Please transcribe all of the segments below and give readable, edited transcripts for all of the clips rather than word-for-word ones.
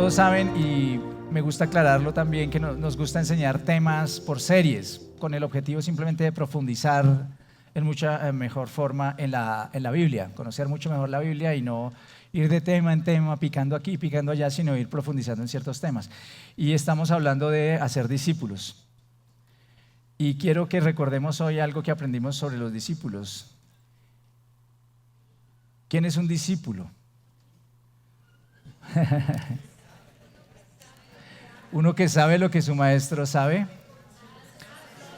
todos saben, y me gusta aclararlo también, que nos gusta enseñar temas por series, con el objetivo simplemente de profundizar en mucha mejor forma en la Biblia, conocer mucho mejor la Biblia y no ir de tema en tema, picando aquí, picando allá, sino ir profundizando en ciertos temas. Y estamos hablando de hacer discípulos. Y quiero que recordemos hoy algo que aprendimos sobre los discípulos. ¿Quién es un discípulo? Uno que sabe lo que su maestro sabe,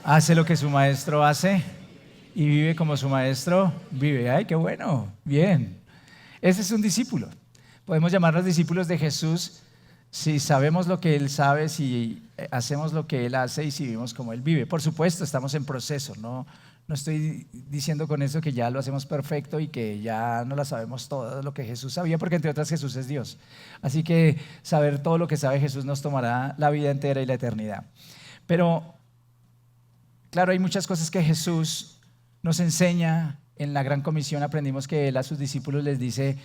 hace lo que su maestro hace y vive como su maestro vive. ¡Ay, qué bueno! Bien. Ese es un discípulo. Podemos llamarnos discípulos de Jesús si sabemos lo que Él sabe, si hacemos lo que Él hace y si vivimos como Él vive. Por supuesto, estamos en proceso, no estoy diciendo con eso que ya lo hacemos perfecto y que ya no la sabemos todo lo que Jesús sabía, porque entre otras Jesús es Dios. Así que saber todo lo que sabe Jesús nos tomará la vida entera y la eternidad. Pero, claro, hay muchas cosas que Jesús nos enseña. En la Gran Comisión aprendimos que Él a sus discípulos les dice: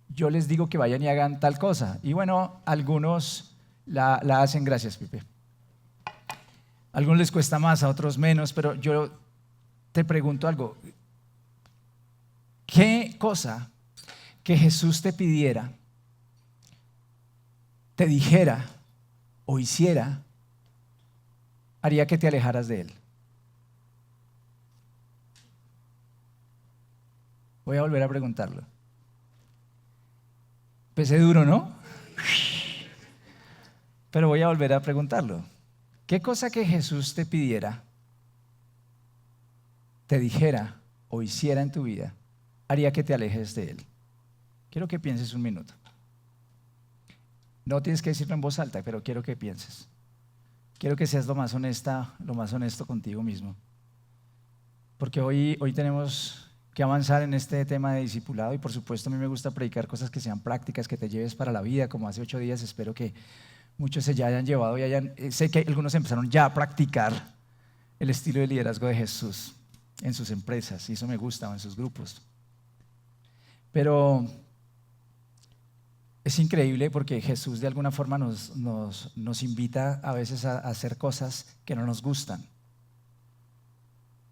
yo les digo que vayan y hagan tal cosa. Y bueno, algunos la hacen, gracias Pipe. A algunos les cuesta más, a otros menos, pero yo te pregunto algo. ¿Qué cosa que Jesús te pidiera, te dijera o hiciera haría que te alejaras de Él? Voy a volver a preguntarlo. Pese duro, ¿no? Pero voy a volver a preguntarlo. ¿Qué cosa que Jesús te pidiera, te dijera o hiciera en tu vida haría que te alejes de Él? Quiero que pienses un minuto. No tienes que decirlo en voz alta, pero quiero que pienses. Quiero que seas lo más honesto contigo mismo. Porque hoy tenemos que avanzar en este tema de discipulado y por supuesto a mí me gusta predicar cosas que sean prácticas, que te lleves para la vida, como hace 8 días espero que muchos se ya hayan llevado y sé que algunos empezaron ya a practicar el estilo de liderazgo de Jesús en sus empresas, y eso me gusta, o en sus grupos. Pero es increíble porque Jesús de alguna forma nos invita a veces a hacer cosas que no nos gustan.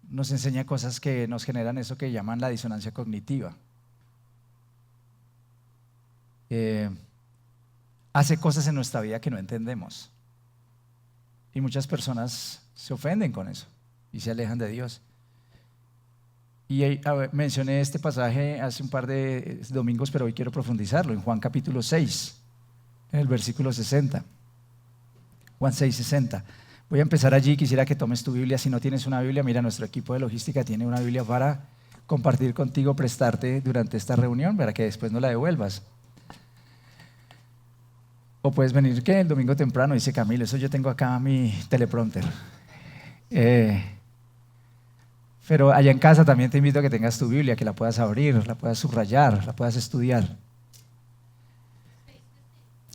Nos enseña cosas que nos generan eso que llaman la disonancia cognitiva. Hace cosas en nuestra vida que no entendemos. Y muchas personas se ofenden con eso y se alejan de Dios. Y mencioné este pasaje hace un par de domingos, pero hoy quiero profundizarlo, en Juan capítulo 6, en el versículo 60. Juan 6, 60. Voy a empezar allí, quisiera que tomes tu Biblia. Si no tienes una Biblia, mira, nuestro equipo de logística tiene una Biblia para compartir contigo, prestarte durante esta reunión, para que después no la devuelvas. O puedes venir, ¿qué? El domingo temprano, dice Camilo, eso yo tengo acá mi teleprompter. Pero allá en casa también te invito a que tengas tu Biblia, que la puedas abrir, la puedas subrayar, la puedas estudiar.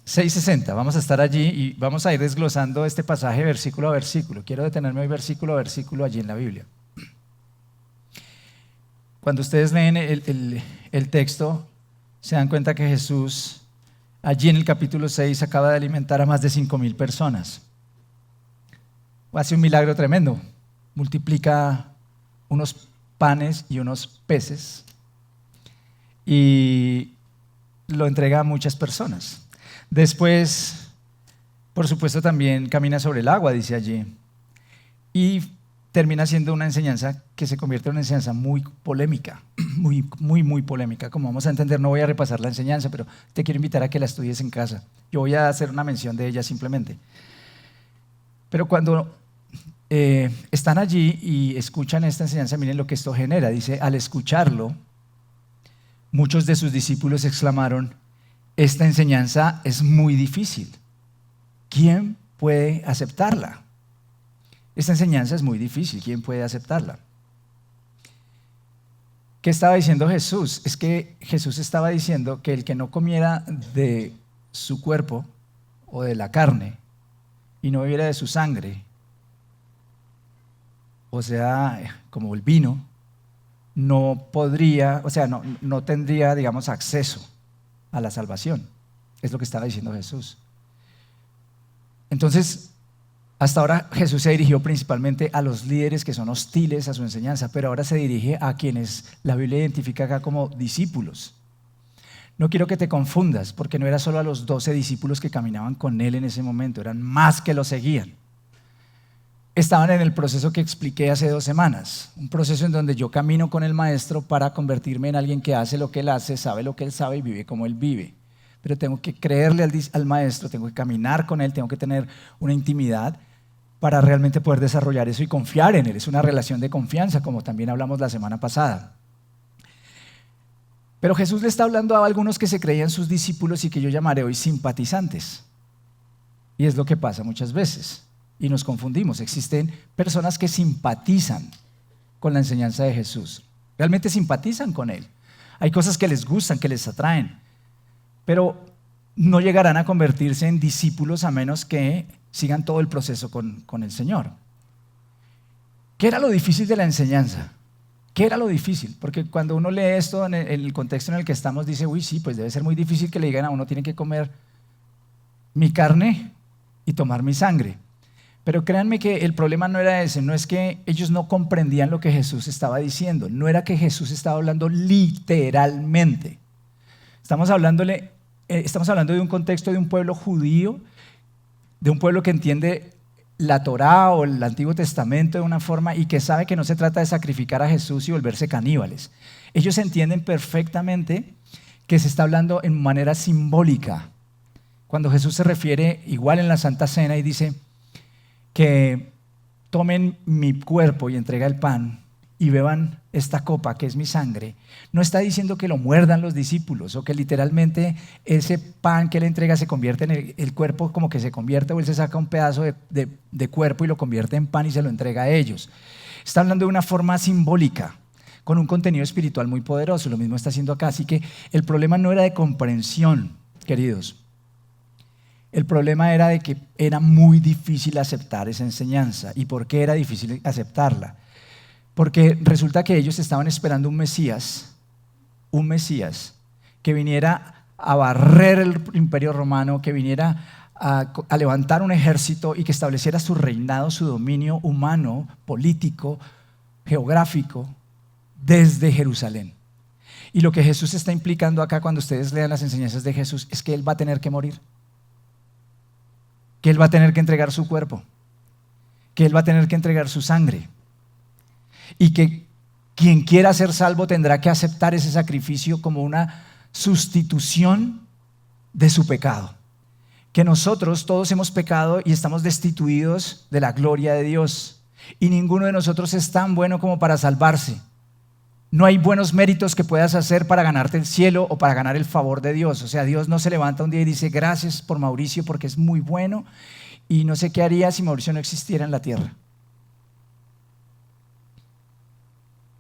6:60, vamos a estar allí y vamos a ir desglosando este pasaje versículo a versículo. Quiero detenerme hoy versículo a versículo allí en la Biblia. Cuando ustedes leen el texto, se dan cuenta que Jesús, allí en el capítulo 6, acaba de alimentar a más de 5,000 personas. Hace un milagro tremendo, multiplica unos panes y unos peces y lo entrega a muchas personas. Después, por supuesto, también camina sobre el agua, dice allí, y termina siendo una enseñanza que se convierte en una enseñanza muy polémica, muy polémica. Como vamos a entender, no voy a repasar la enseñanza, pero te quiero invitar a que la estudies en casa. Yo voy a hacer una mención de ella simplemente. Pero cuando están allí y escuchan esta enseñanza, miren lo que esto genera. Dice, al escucharlo, muchos de sus discípulos exclamaron: esta enseñanza es muy difícil. ¿Quién puede aceptarla? Esta enseñanza es muy difícil. ¿Quién puede aceptarla? ¿Qué estaba diciendo Jesús? Es que Jesús estaba diciendo que el que no comiera de su cuerpo o de la carne y no bebiera de su sangre, o sea, como el vino, no podría, o sea, no tendría, digamos, acceso a la salvación. Es lo que estaba diciendo Jesús. Entonces, hasta ahora Jesús se dirigió principalmente a los líderes que son hostiles a su enseñanza, pero ahora se dirige a quienes la Biblia identifica acá como discípulos. No quiero que te confundas, porque no era solo a los 12 discípulos que caminaban con él en ese momento, eran más que lo seguían. Estaban en el proceso que expliqué hace 2 semanas, un proceso en donde yo camino con el maestro para convertirme en alguien que hace lo que él hace, sabe lo que él sabe y vive como él vive. Pero tengo que creerle al maestro, tengo que caminar con él, tengo que tener una intimidad para realmente poder desarrollar eso y confiar en él. Es una relación de confianza, como también hablamos la semana pasada. Pero Jesús le está hablando a algunos que se creían sus discípulos y que yo llamaré hoy simpatizantes. Y es lo que pasa muchas veces. Y nos confundimos. Existen personas que simpatizan con la enseñanza de Jesús. Realmente simpatizan con él. Hay cosas que les gustan, que les atraen. Pero no llegarán a convertirse en discípulos a menos que sigan todo el proceso con el Señor. ¿Qué era lo difícil de la enseñanza? ¿Qué era lo difícil? Porque cuando uno lee esto en el contexto en el que estamos, dice, uy, sí, pues debe ser muy difícil que le digan a uno, tiene que comer mi carne y tomar mi sangre. Pero créanme que el problema no era ese, no es que ellos no comprendían lo que Jesús estaba diciendo, no era que Jesús estaba hablando literalmente. Estamos hablando de un contexto de un pueblo judío, de un pueblo que entiende la Torá o el Antiguo Testamento de una forma y que sabe que no se trata de sacrificar a Jesús y volverse caníbales. Ellos entienden perfectamente que se está hablando en manera simbólica. Cuando Jesús se refiere igual en la Santa Cena y dice que tomen mi cuerpo y entrega el pan y beban esta copa que es mi sangre, no está diciendo que lo muerdan los discípulos o que literalmente ese pan que él entrega se convierte en el cuerpo, como que se convierte, o él se saca un pedazo de cuerpo y lo convierte en pan y se lo entrega a ellos. Está hablando de una forma simbólica, con un contenido espiritual muy poderoso. Lo mismo está haciendo acá. Así que el problema no era de comprensión, queridos. El problema era de que era muy difícil aceptar esa enseñanza. ¿Y por qué era difícil aceptarla? Porque resulta que ellos estaban esperando un Mesías que viniera a barrer el imperio romano, que viniera a levantar un ejército y que estableciera su reinado, su dominio humano, político, geográfico, desde Jerusalén. Y lo que Jesús está implicando acá cuando ustedes lean las enseñanzas de Jesús es que Él va a tener que morir, que Él va a tener que entregar su cuerpo, que Él va a tener que entregar su sangre. Y que quien quiera ser salvo tendrá que aceptar ese sacrificio como una sustitución de su pecado. Que nosotros todos hemos pecado y estamos destituidos de la gloria de Dios. Y ninguno de nosotros es tan bueno como para salvarse. No hay buenos méritos que puedas hacer para ganarte el cielo o para ganar el favor de Dios. O sea, Dios no se levanta un día y dice, gracias por Mauricio porque es muy bueno y no sé qué haría si Mauricio no existiera en la tierra.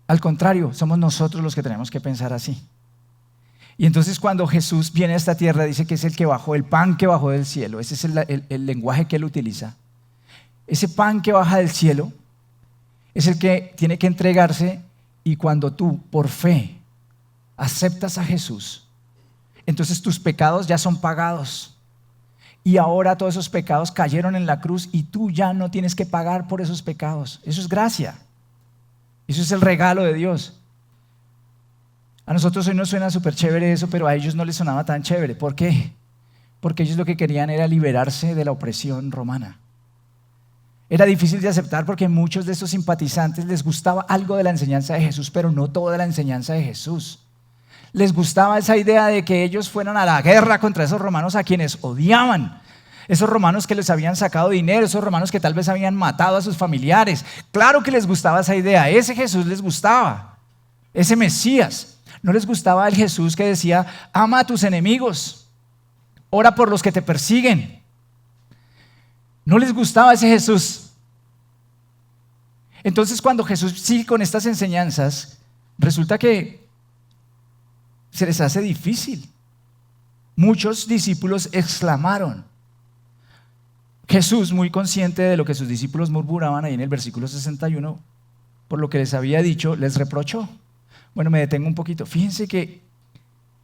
Al contrario, somos nosotros los que tenemos que pensar así. Y entonces cuando Jesús viene a esta tierra, dice que es el que bajó, el pan que bajó del cielo. Ese es el lenguaje que él utiliza. Ese pan que baja del cielo es el que tiene que entregarse, y cuando tú, por fe, aceptas a Jesús, entonces tus pecados ya son pagados. Y ahora todos esos pecados cayeron en la cruz y tú ya no tienes que pagar por esos pecados. Eso es gracia. Eso es el regalo de Dios. A nosotros hoy nos suena súper chévere eso, pero a ellos no les sonaba tan chévere. ¿Por qué? Porque ellos lo que querían era liberarse de la opresión romana. Era difícil de aceptar porque muchos de estos simpatizantes les gustaba algo de la enseñanza de Jesús, pero no toda la enseñanza de Jesús. Les gustaba esa idea de que ellos fueran a la guerra contra esos romanos a quienes odiaban. Esos romanos que les habían sacado dinero, esos romanos que tal vez habían matado a sus familiares. Claro que les gustaba esa idea, ese Jesús les gustaba, ese Mesías. No les gustaba el Jesús que decía, ama a tus enemigos, ora por los que te persiguen. No les gustaba ese Jesús. Entonces cuando Jesús sigue con estas enseñanzas, resulta que se les hace difícil. Muchos discípulos exclamaron. Jesús, muy consciente de lo que sus discípulos murmuraban ahí en el versículo 61, por lo que les había dicho, les reprochó. Bueno, me detengo un poquito. Fíjense que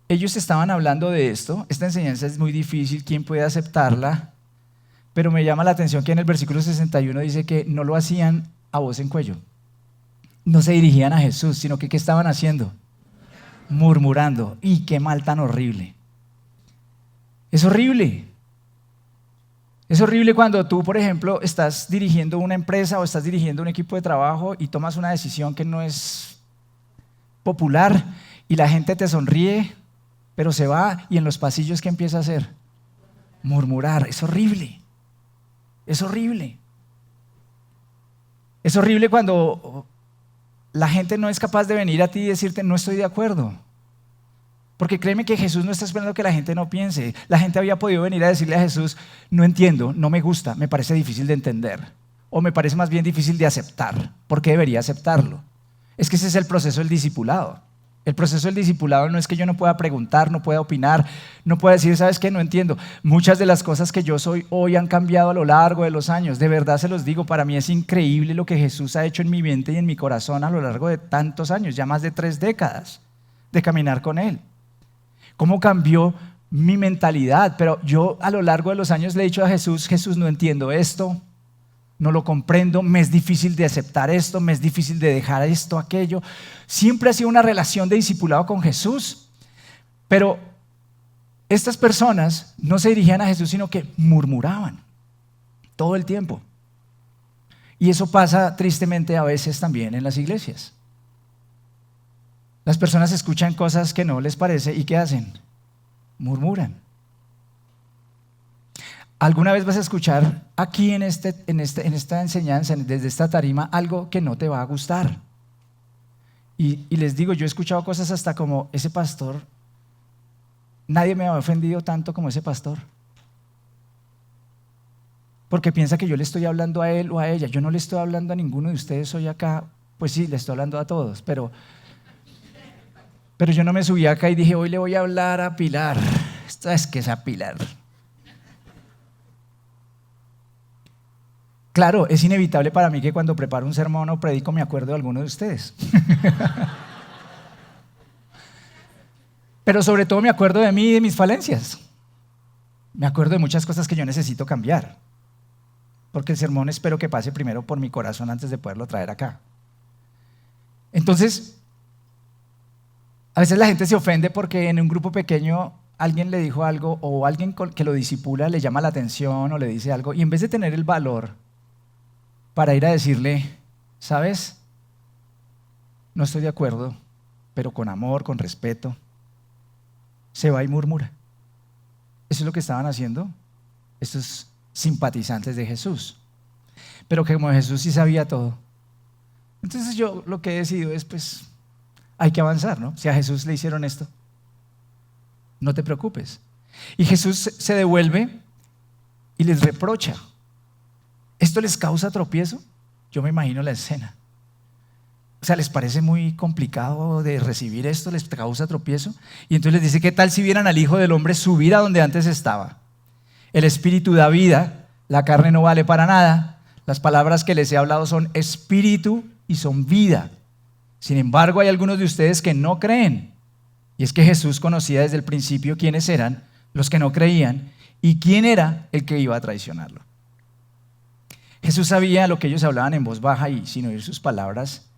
ellos estaban hablando de esto. Esta enseñanza es muy difícil, ¿quién puede aceptarla? Pero me llama la atención que en el versículo 61 dice que no lo hacían a voz en cuello. No se dirigían a Jesús, sino que ¿qué estaban haciendo? Murmurando. ¡Y qué mal tan horrible! Es horrible. Es horrible cuando tú, por ejemplo, estás dirigiendo una empresa o estás dirigiendo un equipo de trabajo y tomas una decisión que no es popular y la gente te sonríe, pero se va y en los pasillos ¿qué empieza a hacer? Murmurar. Es horrible. Es horrible. Es horrible cuando la gente no es capaz de venir a ti y decirte no estoy de acuerdo. Porque créeme que Jesús no está esperando que la gente no piense. La gente había podido venir a decirle a Jesús, no entiendo, no me gusta, me parece difícil de entender. O me parece más bien difícil de aceptar. ¿Por qué debería aceptarlo? Es que ese es el proceso del discipulado. El proceso del discipulado no es que yo no pueda preguntar, no pueda opinar, no pueda decir, ¿sabes qué? No entiendo. Muchas de las cosas que yo soy hoy han cambiado a lo largo de los años. De verdad se los digo, para mí es increíble lo que Jesús ha hecho en mi mente y en mi corazón a lo largo de tantos años, ya más de 3 décadas de caminar con Él. ¿Cómo cambió mi mentalidad? Pero yo a lo largo de los años le he dicho a Jesús, Jesús, no entiendo esto, no lo comprendo, me es difícil de aceptar esto, me es difícil de dejar esto, aquello. Siempre ha sido una relación de discipulado con Jesús, pero estas personas no se dirigían a Jesús, sino que murmuraban todo el tiempo. Y eso pasa tristemente a veces también en las iglesias. Las personas escuchan cosas que no les parece y ¿qué hacen? Murmuran. ¿Alguna vez vas a escuchar aquí en esta enseñanza, desde esta tarima, algo que no te va a gustar? Y les digo, yo he escuchado cosas hasta como, ese pastor, nadie me ha ofendido tanto como ese pastor. Porque piensa que yo le estoy hablando a él o a ella. Yo no le estoy hablando a ninguno de ustedes hoy acá. Pues sí, le estoy hablando a todos, pero yo no me subí acá y dije, hoy le voy a hablar a Pilar. Esto es que es a Pilar. Claro, es inevitable para mí que cuando preparo un sermón o predico me acuerdo de alguno de ustedes. Pero sobre todo me acuerdo de mí y de mis falencias. Me acuerdo de muchas cosas que yo necesito cambiar. Porque el sermón espero que pase primero por mi corazón antes de poderlo traer acá. Entonces, a veces la gente se ofende porque en un grupo pequeño alguien le dijo algo o alguien que lo disipula le llama la atención o le dice algo y en vez de tener el valor para ir a decirle, ¿sabes? No estoy de acuerdo, pero con amor, con respeto, se va y murmura. Eso es lo que estaban haciendo estos simpatizantes de Jesús. Pero que como Jesús sí sabía todo, entonces yo lo que he decidido es, pues, hay que avanzar, ¿no? Si a Jesús le hicieron esto, no te preocupes. Y Jesús se devuelve y les reprocha. ¿Esto les causa tropiezo? Yo me imagino la escena. O sea, ¿les parece muy complicado de recibir esto? ¿Les causa tropiezo? Y entonces les dice, ¿qué tal si vieran al Hijo del Hombre subir a donde antes estaba? El Espíritu da vida, la carne no vale para nada. Las palabras que les he hablado son espíritu y son vida. Sin embargo, hay algunos de ustedes que no creen. Y es que Jesús conocía desde el principio quiénes eran los que no creían y quién era el que iba a traicionarlo. Jesús sabía lo que ellos hablaban en voz baja y sin oír sus palabras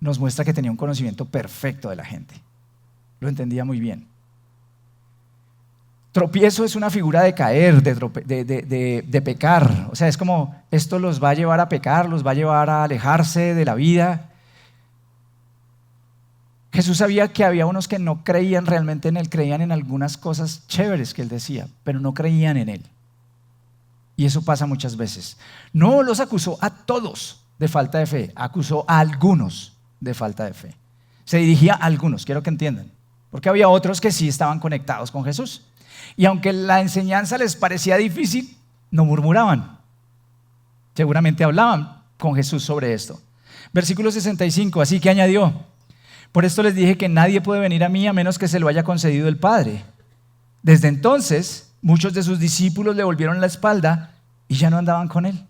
nos muestra que tenía un conocimiento perfecto de la gente. Lo entendía muy bien. Tropiezo es una figura de caer, de pecar. O sea, es como esto los va a llevar a pecar, los va a llevar a alejarse de la vida. Jesús sabía que había unos que no creían realmente en Él, creían en algunas cosas chéveres que Él decía, pero no creían en Él. Y eso pasa muchas veces. No los acusó a todos de falta de fe, acusó a algunos de falta de fe. Se dirigía a algunos, quiero que entiendan, porque había otros que sí estaban conectados con Jesús. Y aunque la enseñanza les parecía difícil, no murmuraban. Seguramente hablaban con Jesús sobre esto. Versículo 65, así que añadió, por esto les dije que nadie puede venir a mí a menos que se lo haya concedido el Padre. Desde entonces, muchos de sus discípulos le volvieron la espalda y ya no andaban con Él.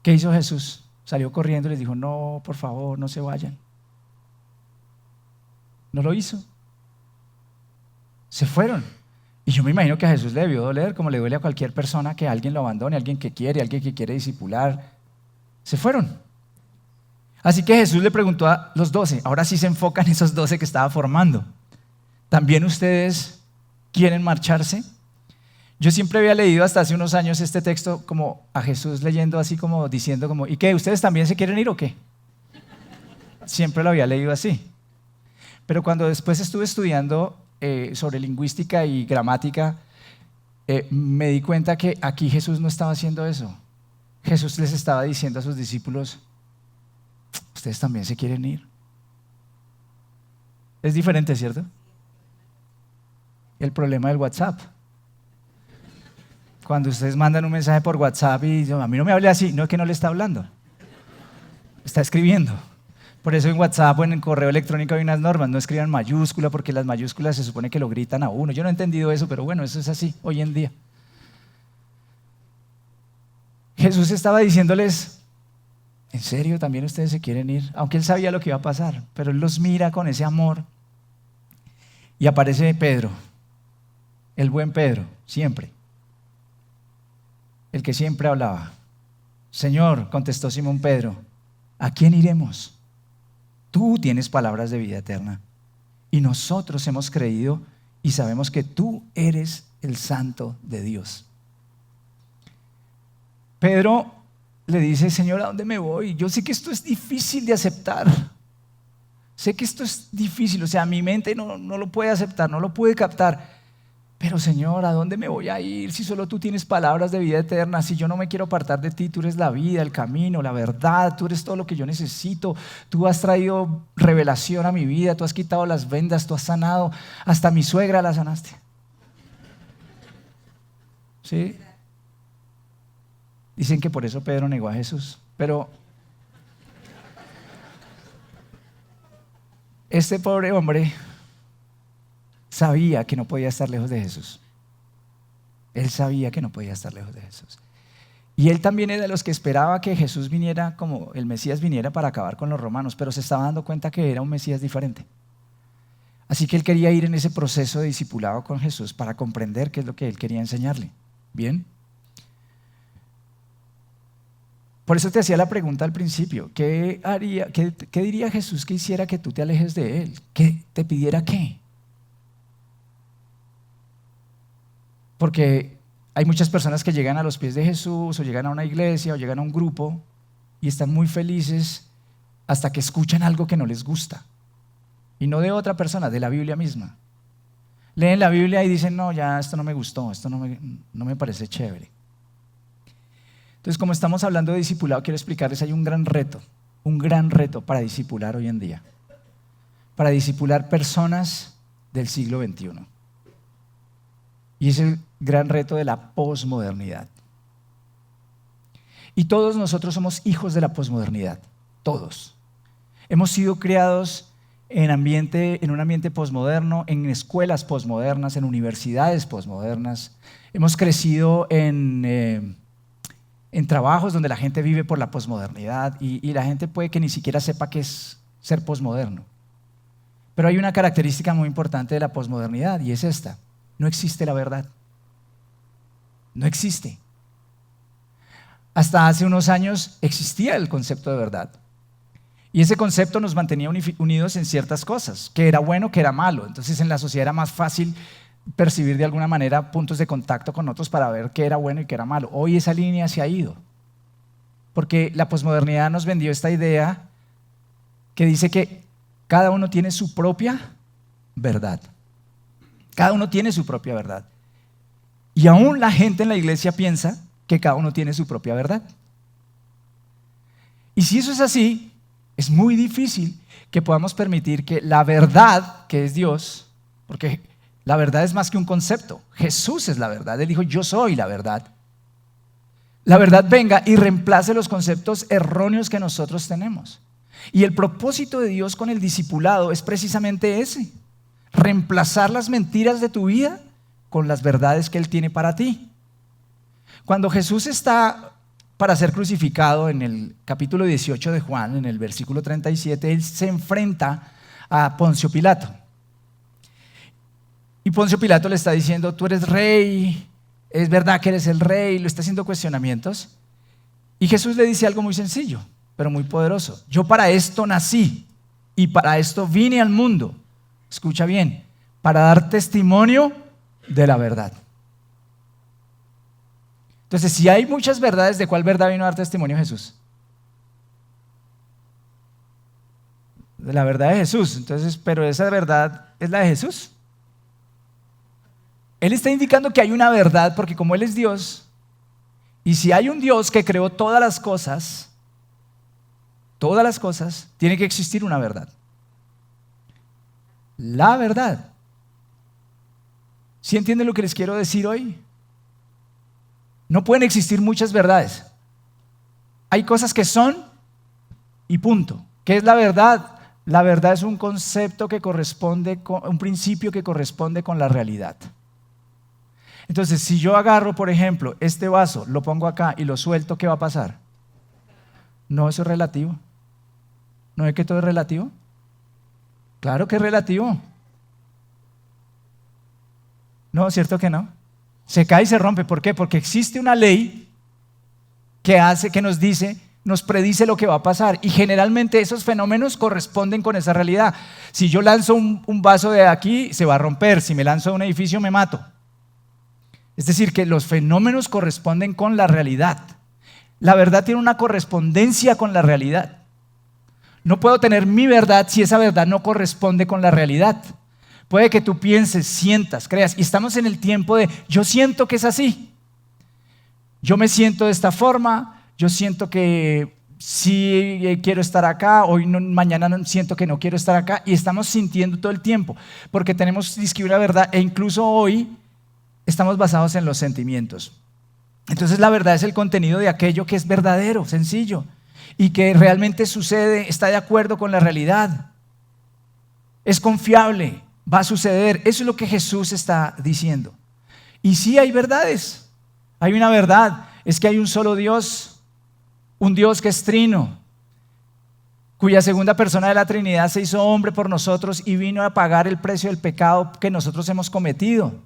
¿Qué hizo Jesús? Salió corriendo y les dijo, no, por favor, no se vayan. No lo hizo. Se fueron. Y yo me imagino que a Jesús le debió doler, como le duele a cualquier persona que alguien lo abandone, alguien que quiere discipular. Se fueron. Así que Jesús le preguntó a los 12, ahora sí se enfocan esos 12 que estaba formando. ¿También ustedes quieren marcharse? Yo siempre había leído hasta hace unos años este texto como a Jesús leyendo así como diciendo como, ¿y qué? ¿Ustedes también se quieren ir o qué? Siempre lo había leído así. Pero cuando después estuve estudiando sobre lingüística y gramática, me di cuenta que aquí Jesús no estaba haciendo eso. Jesús les estaba diciendo a sus discípulos, ¿ustedes también se quieren ir? Es diferente, ¿cierto? El problema del WhatsApp. Cuando ustedes mandan un mensaje por WhatsApp y dicen, a mí no me hable así, no es que no le está hablando, está escribiendo. Por eso en WhatsApp o en el correo electrónico hay unas normas, no escriban mayúscula porque las mayúsculas se supone que lo gritan a uno. Yo no he entendido eso, pero bueno, eso es así hoy en día. Jesús estaba diciéndoles, ¿en serio también ustedes se quieren ir? Aunque él sabía lo que iba a pasar, pero él los mira con ese amor. Y aparece Pedro, el buen Pedro, siempre. El que siempre hablaba. Señor, contestó Simón Pedro, ¿a quién iremos? Tú tienes palabras de vida eterna y nosotros hemos creído y sabemos que tú eres el Santo de Dios. Pedro le dice, Señor, ¿a dónde me voy? Yo sé que esto es difícil de aceptar. Sé que esto es difícil, o sea, mi mente no lo puede aceptar, no lo puede captar. Pero Señor, ¿a dónde me voy a ir si solo tú tienes palabras de vida eterna? Si yo no me quiero apartar de ti, tú eres la vida, el camino, la verdad, tú eres todo lo que yo necesito. Tú has traído revelación a mi vida, tú has quitado las vendas, tú has sanado, hasta mi suegra la sanaste. ¿Sí? Dicen que por eso Pedro negó a Jesús, pero este pobre hombre sabía que no podía estar lejos de Jesús. Él sabía que no podía estar lejos de Jesús. Y él también era de los que esperaba que Jesús viniera como el Mesías viniera para acabar con los romanos, pero se estaba dando cuenta que era un Mesías diferente. Así que él quería ir en ese proceso de discipulado con Jesús para comprender qué es lo que él quería enseñarle. ¿Bien? Por eso te hacía la pregunta al principio, ¿qué diría Jesús que hiciera que tú te alejes de él? ¿Que te pidiera qué? Porque hay muchas personas que llegan a los pies de Jesús o llegan a una iglesia o llegan a un grupo y están muy felices hasta que escuchan algo que no les gusta. Y no de otra persona, de la Biblia misma. Leen la Biblia y dicen, no, ya esto no me gustó, esto no me parece chévere. Entonces, como estamos hablando de discipulado, quiero explicarles, hay un gran reto para discipular hoy en día. Para discipular personas del siglo XXI. Y es el gran reto de la posmodernidad. Y todos nosotros somos hijos de la posmodernidad, todos. Hemos sido criados en un ambiente posmoderno, en escuelas posmodernas, en universidades posmodernas. Hemos crecido en trabajos donde la gente vive por la posmodernidad y la gente puede que ni siquiera sepa qué es ser posmoderno. Pero hay una característica muy importante de la posmodernidad y es esta. No existe la verdad. No existe. Hasta hace unos años existía el concepto de verdad. Y ese concepto nos mantenía unidos en ciertas cosas, que era bueno, que era malo. Entonces en la sociedad era más fácil percibir de alguna manera puntos de contacto con otros para ver qué era bueno y qué era malo. Hoy esa línea se ha ido. Porque la posmodernidad nos vendió esta idea que dice que cada uno tiene su propia verdad. Cada uno tiene su propia verdad. Y aún la gente en la iglesia piensa que cada uno tiene su propia verdad. Y si eso es así, es muy difícil que podamos permitir que la verdad, que es Dios, porque la verdad es más que un concepto, Jesús es la verdad, Él dijo, yo soy la verdad. La verdad venga y reemplace los conceptos erróneos que nosotros tenemos. Y el propósito de Dios con el discipulado es precisamente ese. Reemplazar las mentiras de tu vida con las verdades que Él tiene para ti. Cuando Jesús está para ser crucificado en el capítulo 18 de Juan, en el versículo 37, Él se enfrenta a Poncio Pilato. Y Poncio Pilato le está diciendo, tú eres rey, es verdad que eres el rey, lo está haciendo cuestionamientos. Y Jesús le dice algo muy sencillo, pero muy poderoso. Yo para esto nací y para esto vine al mundo. Escucha bien, para dar testimonio de la verdad. Entonces, si hay muchas verdades, ¿de cuál verdad vino a dar testimonio Jesús? De la verdad de Jesús. Entonces, pero esa verdad es la de Jesús. Él está indicando que hay una verdad, porque como Él es Dios, y si hay un Dios que creó todas las cosas, tiene que existir una verdad. La verdad. ¿Sí entienden lo que les quiero decir hoy? No pueden existir muchas verdades. Hay cosas que son y punto. ¿Qué es la verdad? La verdad es un concepto que corresponde, un principio que corresponde con la realidad. Entonces, si yo agarro, por ejemplo, este vaso, lo pongo acá y lo suelto, ¿qué va a pasar? No, eso es relativo. ¿No es que todo es relativo? Claro que es relativo. No, ¿cierto que no? Se cae y se rompe. ¿Por qué? Porque existe una ley que nos dice, nos predice lo que va a pasar. Y generalmente esos fenómenos corresponden con esa realidad. Si yo lanzo un vaso de aquí, se va a romper. Si me lanzo de un edificio, me mato. Es decir, que los fenómenos corresponden con la realidad. La verdad tiene una correspondencia con la realidad. No puedo tener mi verdad si esa verdad no corresponde con la realidad. Puede que tú pienses, sientas, creas, y estamos en el tiempo de yo siento que es así. Yo me siento de esta forma, yo siento que sí quiero estar acá, hoy no, mañana siento que no quiero estar acá, y estamos sintiendo todo el tiempo, porque tenemos una verdad, e incluso hoy estamos basados en los sentimientos. Entonces la verdad es el contenido de aquello que es verdadero, sencillo, y que realmente sucede, está de acuerdo con la realidad. Es confiable, va a suceder. Eso es lo que Jesús está diciendo. Y sí hay verdades. Hay una verdad, es que hay un solo Dios, un Dios que es trino, cuya segunda persona de la Trinidad se hizo hombre por nosotros y vino a pagar el precio del pecado que nosotros hemos cometido.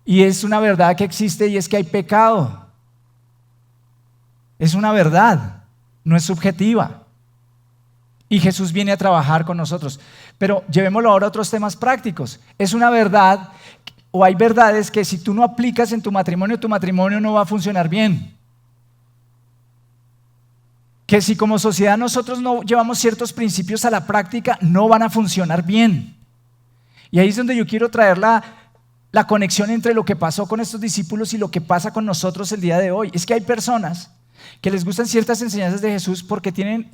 Y es una verdad que existe, y es que hay pecado. Es una verdad, no es subjetiva. Y Jesús viene a trabajar con nosotros. Pero llevémoslo ahora a otros temas prácticos. Es una verdad, o hay verdades que si tú no aplicas en tu matrimonio no va a funcionar bien. Que si como sociedad nosotros no llevamos ciertos principios a la práctica, no van a funcionar bien. Y ahí es donde yo quiero traer la conexión entre lo que pasó con estos discípulos y lo que pasa con nosotros el día de hoy. Es que hay personas que les gustan ciertas enseñanzas de Jesús porque tienen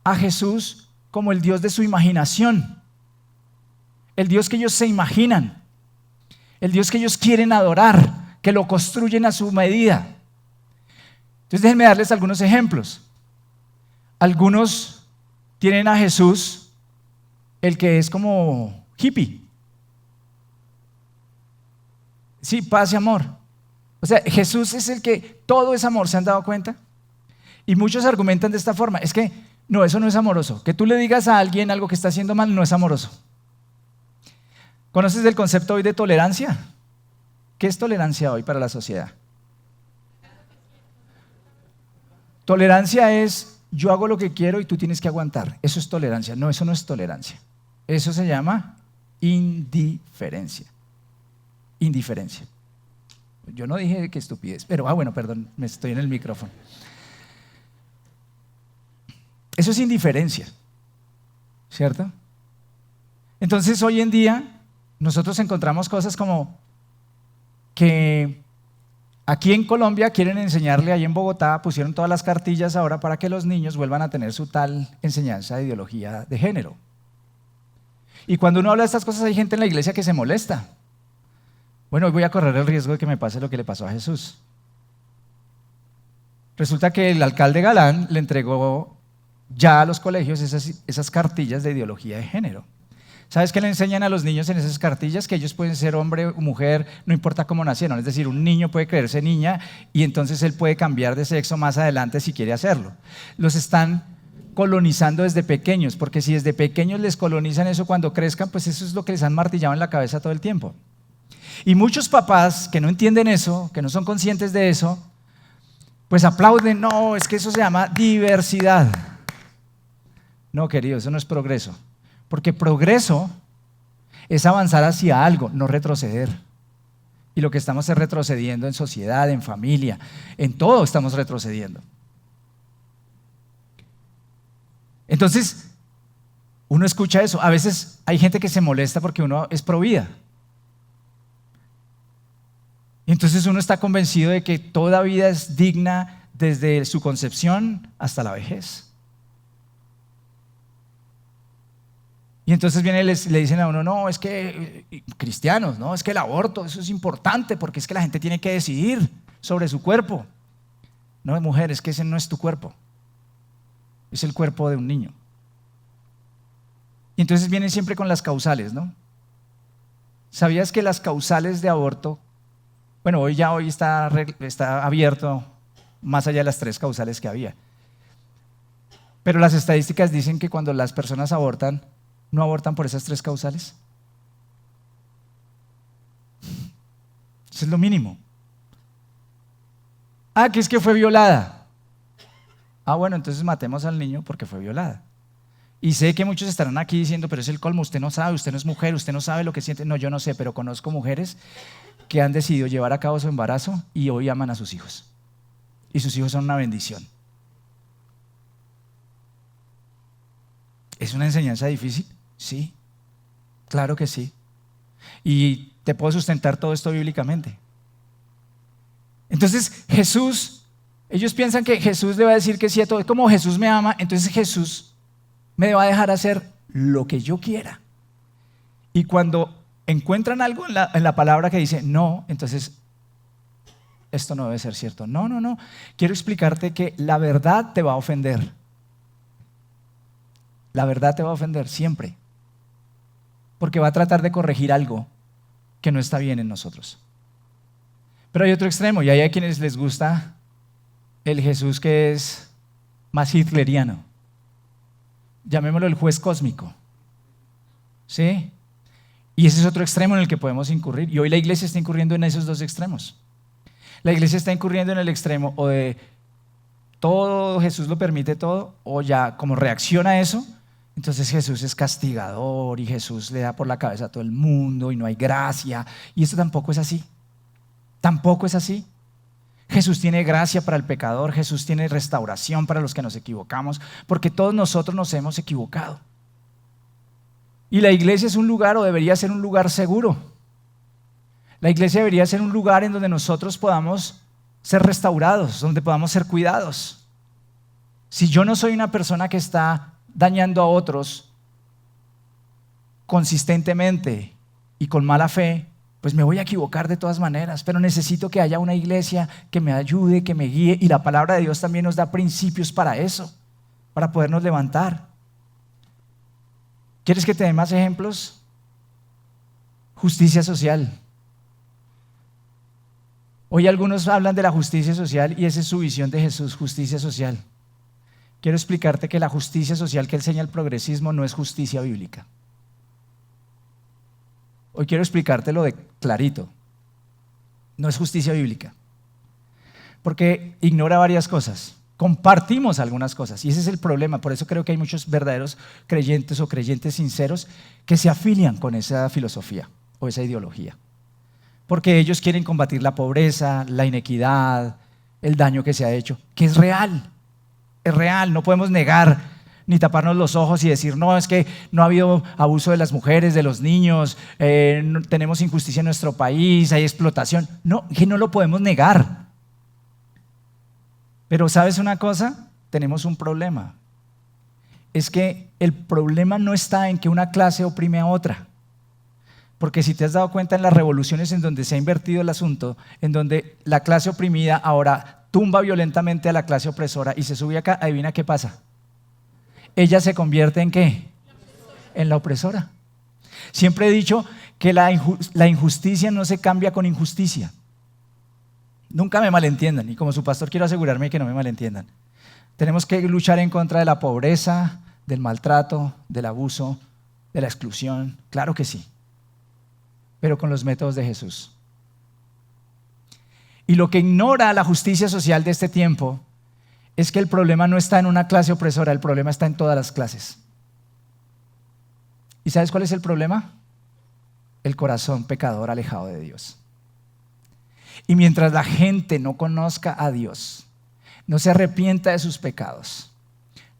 a Jesús como el Dios de su imaginación, el Dios que ellos se imaginan, el Dios que ellos quieren adorar, que lo construyen a su medida. Entonces déjenme darles algunos ejemplos. Algunos tienen a Jesús, el que es como hippie. Sí, paz y amor. O sea, Jesús es el que todo es amor, ¿se han dado cuenta? Y muchos argumentan de esta forma, es que no, eso no es amoroso. Que tú le digas a alguien algo que está haciendo mal no es amoroso. ¿Conoces el concepto hoy de tolerancia? ¿Qué es tolerancia hoy para la sociedad? Tolerancia es yo hago lo que quiero y tú tienes que aguantar. Eso es tolerancia. No, eso no es tolerancia. Eso se llama indiferencia. Indiferencia. Yo no dije que estupidez, pero bueno, perdón, me estoy en el micrófono. Eso es indiferencia, ¿cierto? Entonces hoy en día nosotros encontramos cosas como que aquí en Colombia quieren enseñarle, ahí en Bogotá pusieron todas las cartillas ahora para que los niños vuelvan a tener su tal enseñanza de ideología de género. Y cuando uno habla de estas cosas hay gente en la iglesia que se molesta. Bueno, hoy voy a correr el riesgo de que me pase lo que le pasó a Jesús. Resulta que el alcalde Galán le entregó ya a los colegios esas cartillas de ideología de género. ¿Sabes qué le enseñan a los niños en esas cartillas? Que ellos pueden ser hombre o mujer, no importa cómo nacieron. Es decir, un niño puede creerse niña y entonces él puede cambiar de sexo más adelante si quiere hacerlo. Los están colonizando desde pequeños, porque si desde pequeños les colonizan eso cuando crezcan, pues eso es lo que les han martillado en la cabeza todo el tiempo. Y muchos papás que no entienden eso, que no son conscientes de eso, pues aplauden, no, es que eso se llama diversidad. No, querido, eso no es progreso. Porque progreso es avanzar hacia algo, no retroceder. Y lo que estamos es retrocediendo en sociedad, en familia, en todo estamos retrocediendo. Entonces, uno escucha eso. A veces hay gente que se molesta porque uno es pro vida. Y entonces uno está convencido de que toda vida es digna desde su concepción hasta la vejez. Y entonces vienen y le dicen a uno, no, es que, cristianos, no, es que el aborto, eso es importante porque es que la gente tiene que decidir sobre su cuerpo. No, mujer, es que ese no es tu cuerpo, es el cuerpo de un niño. Y entonces vienen siempre con las causales, ¿no? ¿Sabías que las causales de aborto, bueno, hoy está abierto más allá de las 3 causales que había? Pero las estadísticas dicen que cuando las personas abortan, no abortan por esas 3 causales. Eso es lo mínimo. Que es que fue violada. Bueno, entonces matemos al niño porque fue violada. Y sé que muchos estarán aquí diciendo, pero es el colmo, usted no sabe, usted no es mujer, usted no sabe lo que siente. No, yo no sé, pero conozco mujeres que han decidido llevar a cabo su embarazo y hoy aman a sus hijos. Y sus hijos son una bendición. ¿Es una enseñanza difícil? Sí, claro que sí. Y te puedo sustentar todo esto bíblicamente. Entonces Jesús, ellos piensan que Jesús le va a decir que sí a todo. Como Jesús me ama, entonces Jesús me va a dejar hacer lo que yo quiera. Y cuando encuentran algo en la palabra que dice no, entonces esto no debe ser cierto. No. Quiero explicarte que la verdad te va a ofender. La verdad te va a ofender siempre. Porque va a tratar de corregir algo que no está bien en nosotros. Pero hay otro extremo, y hay a quienes les gusta el Jesús que es más hitleriano. Llamémoslo el juez cósmico. ¿Sí? Y ese es otro extremo en el que podemos incurrir. Y hoy la iglesia está incurriendo en esos 2 extremos. La iglesia está incurriendo en el extremo o de todo Jesús lo permite todo, o ya como reacciona a eso, entonces Jesús es castigador y Jesús le da por la cabeza a todo el mundo y no hay gracia. Y esto tampoco es así. Tampoco es así. Jesús tiene gracia para el pecador, Jesús tiene restauración para los que nos equivocamos, porque todos nosotros nos hemos equivocado. Y la iglesia es un lugar, o debería ser un lugar seguro. La iglesia debería ser un lugar en donde nosotros podamos ser restaurados, donde podamos ser cuidados. Si yo no soy una persona que está dañando a otros consistentemente y con mala fe, pues me voy a equivocar de todas maneras, pero necesito que haya una iglesia que me ayude, que me guíe, y la palabra de Dios también nos da principios para eso, para podernos levantar. ¿Quieres que te dé más ejemplos? Justicia social. Hoy algunos hablan de la justicia social y esa es su visión de Jesús, justicia social. Quiero explicarte que la justicia social que enseña el progresismo no es justicia bíblica. Hoy quiero explicártelo de clarito. No es justicia bíblica. Porque ignora varias cosas. Compartimos algunas cosas y ese es el problema. Por eso creo que hay muchos verdaderos creyentes o creyentes sinceros que se afilian con esa filosofía o esa ideología. Porque ellos quieren combatir la pobreza, la inequidad, el daño que se ha hecho, que es real. Es real, no podemos negar ni taparnos los ojos y decir, no, es que no ha habido abuso de las mujeres, de los niños, no, tenemos injusticia en nuestro país, hay explotación. No, que no lo podemos negar. Pero ¿sabes una cosa? Tenemos un problema. Es que el problema no está en que una clase oprime a otra. Porque si te has dado cuenta en las revoluciones en donde se ha invertido el asunto, en donde la clase oprimida ahora tumba violentamente a la clase opresora y se sube acá, adivina qué pasa. Ella se convierte ¿en qué? En la opresora. Siempre he dicho que la injusticia no se cambia con injusticia. Nunca me malentiendan, y como su pastor quiero asegurarme de que no me malentiendan. Tenemos que luchar en contra de la pobreza, del maltrato, del abuso, de la exclusión, claro que sí. pero con los métodos de Jesús. Y lo que ignora la justicia social de este tiempo es que el problema no está en una clase opresora, el problema está en todas las clases. ¿Y sabes cuál es el problema? El corazón pecador alejado de Dios. Y mientras la gente no conozca a Dios, no se arrepienta de sus pecados,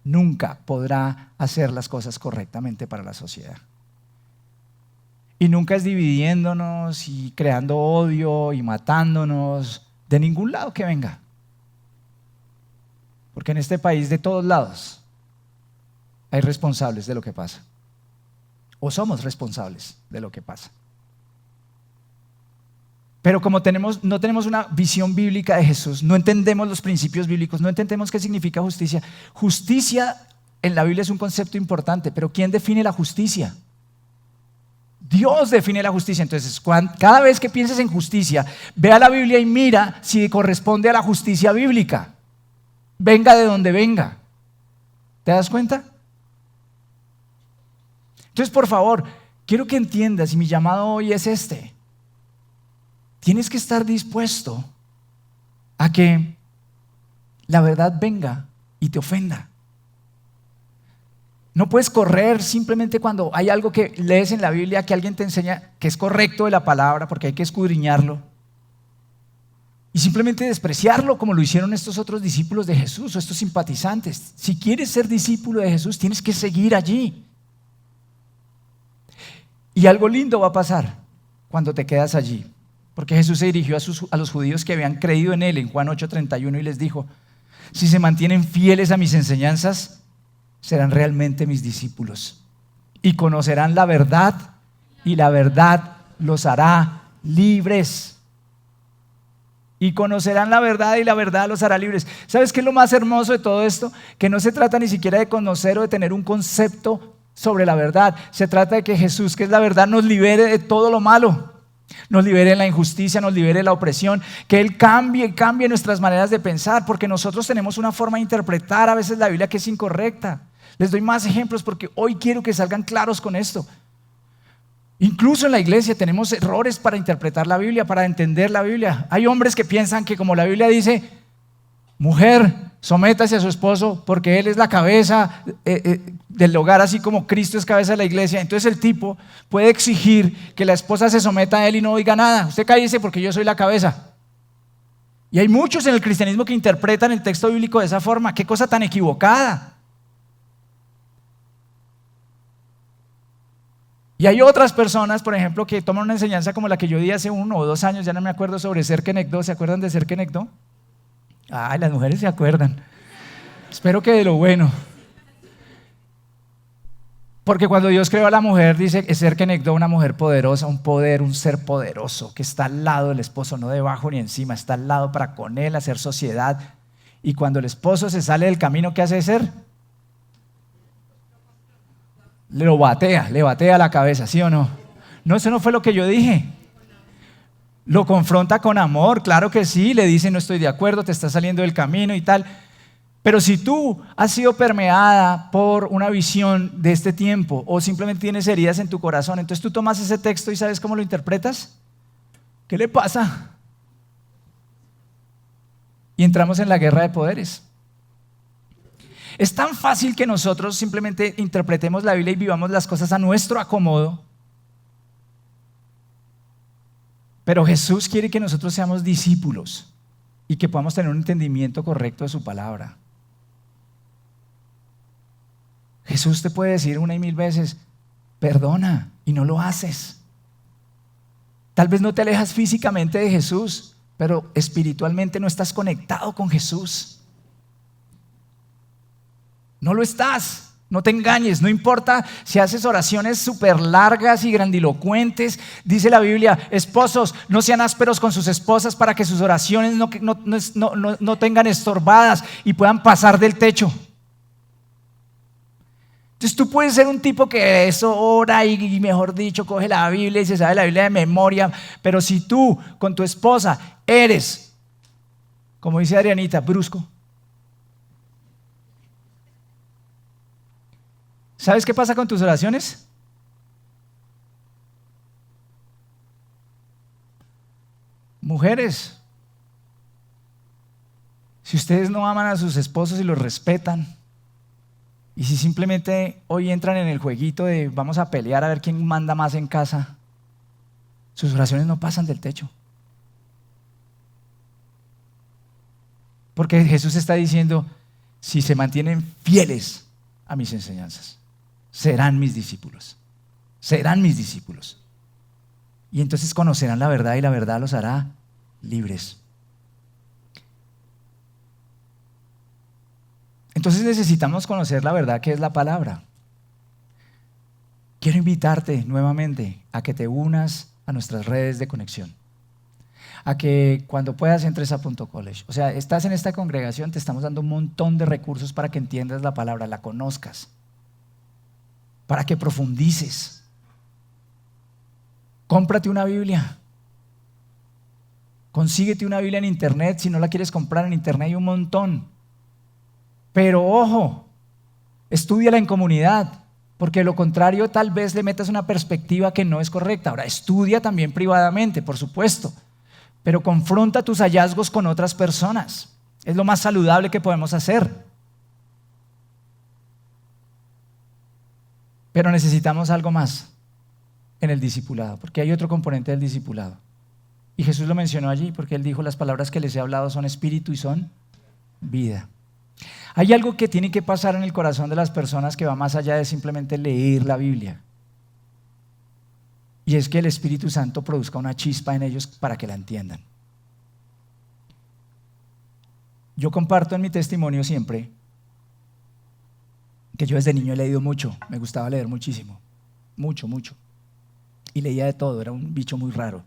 nunca podrá hacer las cosas correctamente para la sociedad. Y nunca es dividiéndonos y creando odio y matándonos de ningún lado que venga. Porque en este país de todos lados hay responsables de lo que pasa. O somos responsables de lo que pasa. Pero como no tenemos una visión bíblica de Jesús, no entendemos los principios bíblicos, no entendemos qué significa justicia. Justicia en la Biblia es un concepto importante, pero ¿quién define la justicia? Dios define la justicia. Entonces, cada vez que pienses en justicia, ve a la Biblia y mira si corresponde a la justicia bíblica. Venga de donde venga. ¿Te das cuenta? Entonces, por favor, quiero que entiendas, y mi llamado hoy es este. Tienes que estar dispuesto a que la verdad venga y te ofenda. No puedes correr simplemente cuando hay algo que lees en la Biblia que alguien te enseña que es correcto de la palabra, porque hay que escudriñarlo, y simplemente despreciarlo como lo hicieron estos otros discípulos de Jesús o estos simpatizantes. Si quieres ser discípulo de Jesús, tienes que seguir allí. Y algo lindo va a pasar cuando te quedas allí, porque Jesús se dirigió a los judíos que habían creído en Él en Juan 8:31 y les dijo: si se mantienen fieles a mis enseñanzas, serán realmente mis discípulos y conocerán la verdad, y la verdad los hará libres. Y conocerán la verdad, y la verdad los hará libres. ¿Sabes qué es lo más hermoso de todo esto? Que no se trata ni siquiera de conocer o de tener un concepto sobre la verdad. Se trata de que Jesús, que es la verdad, nos libere de todo lo malo. Nos libere de la injusticia, nos libere de la opresión, que Él cambie nuestras maneras de pensar, porque nosotros tenemos una forma de interpretar a veces la Biblia que es incorrecta. Les doy más ejemplos porque hoy quiero que salgan claros con esto. Incluso en la iglesia tenemos errores para interpretar la Biblia, para entender la Biblia. Hay hombres que piensan que como la Biblia dice, mujer, sométase a su esposo porque él es la cabeza del hogar, así como Cristo es cabeza de la iglesia. Entonces el tipo puede exigir que la esposa se someta a él y no diga nada. Usted cállese porque yo soy la cabeza. Y hay muchos en el cristianismo que interpretan el texto bíblico de esa forma. ¡Qué cosa tan equivocada! Y hay otras personas, por ejemplo, que toman una enseñanza como la que yo di hace 1 o 2 años, ya no me acuerdo, sobre Ser Kenegdo. ¿Se acuerdan de Ser Kenegdo? Ay, las mujeres se acuerdan. Espero que de lo bueno. Porque cuando Dios creó a la mujer, dice Ser Kenegdo, una mujer poderosa, un poder, un ser poderoso, que está al lado del esposo, no debajo ni encima, está al lado para con él hacer sociedad. Y cuando el esposo se sale del camino, ¿qué hace Ser? Le batea la cabeza, ¿sí o no? No, eso no fue lo que yo dije. Lo confronta con amor, claro que sí, le dice: no estoy de acuerdo, te estás saliendo del camino y tal. Pero si tú has sido permeada por una visión de este tiempo o simplemente tienes heridas en tu corazón, entonces tú tomas ese texto y ¿sabes cómo lo interpretas? ¿Qué le pasa? Y entramos en la guerra de poderes. Es tan fácil que nosotros simplemente interpretemos la Biblia y vivamos las cosas a nuestro acomodo. Pero Jesús quiere que nosotros seamos discípulos y que podamos tener un entendimiento correcto de su palabra. Jesús te puede decir 1 y 1000 veces: perdona, y no lo haces. Tal vez no te alejas físicamente de Jesús, pero espiritualmente no estás conectado con Jesús. No lo estás, no te engañes. No importa si haces oraciones súper largas y grandilocuentes. Dice la Biblia: esposos, no sean ásperos con sus esposas para que sus oraciones no tengan estorbadas y puedan pasar del techo. Entonces tú puedes ser un tipo que eso ora y mejor dicho coge la Biblia y se sabe la Biblia de memoria, pero si tú con tu esposa eres, como dice Adrianita, brusco, ¿sabes qué pasa con tus oraciones? Mujeres, si ustedes no aman a sus esposos y los respetan, y si simplemente hoy entran en el jueguito de vamos a pelear a ver quién manda más en casa, sus oraciones no pasan del techo. Porque Jesús está diciendo, si se mantienen fieles a mis enseñanzas, serán mis discípulos. Serán mis discípulos. Y entonces conocerán la verdad y la verdad los hará libres. Entonces necesitamos conocer la verdad que es la palabra. Quiero invitarte nuevamente a que te unas a nuestras redes de conexión. A que cuando puedas entres a Punto College. O sea, estás en esta congregación, te estamos dando un montón de recursos para que entiendas la palabra, la conozcas, para que profundices. Cómprate una Biblia. Consíguete una Biblia en internet. Si no la quieres comprar en internet hay un montón. Pero ojo, estúdiala en comunidad, porque de lo contrario tal vez le metas una perspectiva que no es correcta. Ahora, estudia también privadamente, por supuesto, pero confronta tus hallazgos con otras personas. Es lo más saludable que podemos hacer. Pero necesitamos algo más en el discipulado, porque hay otro componente del discipulado. Y Jesús lo mencionó allí, porque Él dijo, las palabras que les he hablado son espíritu y son vida. Hay algo que tiene que pasar en el corazón de las personas que va más allá de simplemente leer la Biblia. Y es que el Espíritu Santo produzca una chispa en ellos para que la entiendan. Yo comparto en mi testimonio siempre que yo desde niño he leído mucho, me gustaba leer muchísimo, mucho. Y leía de todo, era un bicho muy raro.